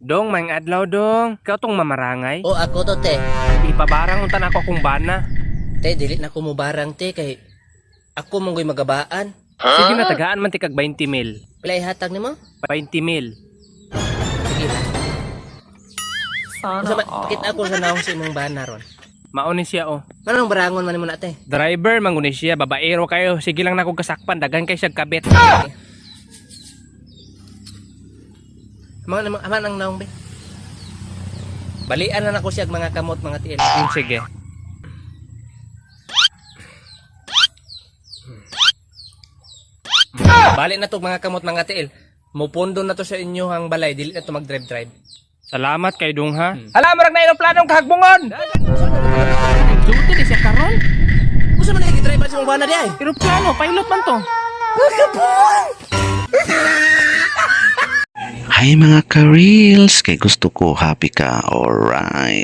Dong, maing adlaw dong. Ikaw tong mamarangay. O ako to te. Ipabarang unta na ako akong bana. Te, dili na ko mo barang te kay ako monggoy magabaan. Sige na, tagaan man ti kag 20 mil. Pilay hatag nimo? 20 mil. Sige na. Sana pakit ako sa naong sa imong bana ron. Mauni siya oh. Manong barangon man mo na te? Driver, manguni siya. Babaero kayo. Sige lang na kong kasakpan. Daghan kay siya kabit. Mga ang naong be. Balian na nako siya mga kamot mga tiil. Sige. Bali na to mga kamot mga tiil. Mupundo na to sa inyo ang balay, dili na to mag-drive. Salamat kay Dong ha. Alam, marag na planong kahagbungon. Duto di siya karon. Gusto man lagi drive sa imong bana di ay? Pero plano, pilot man to. Hi mga ka-reels, kay gusto ko happy ka, alright.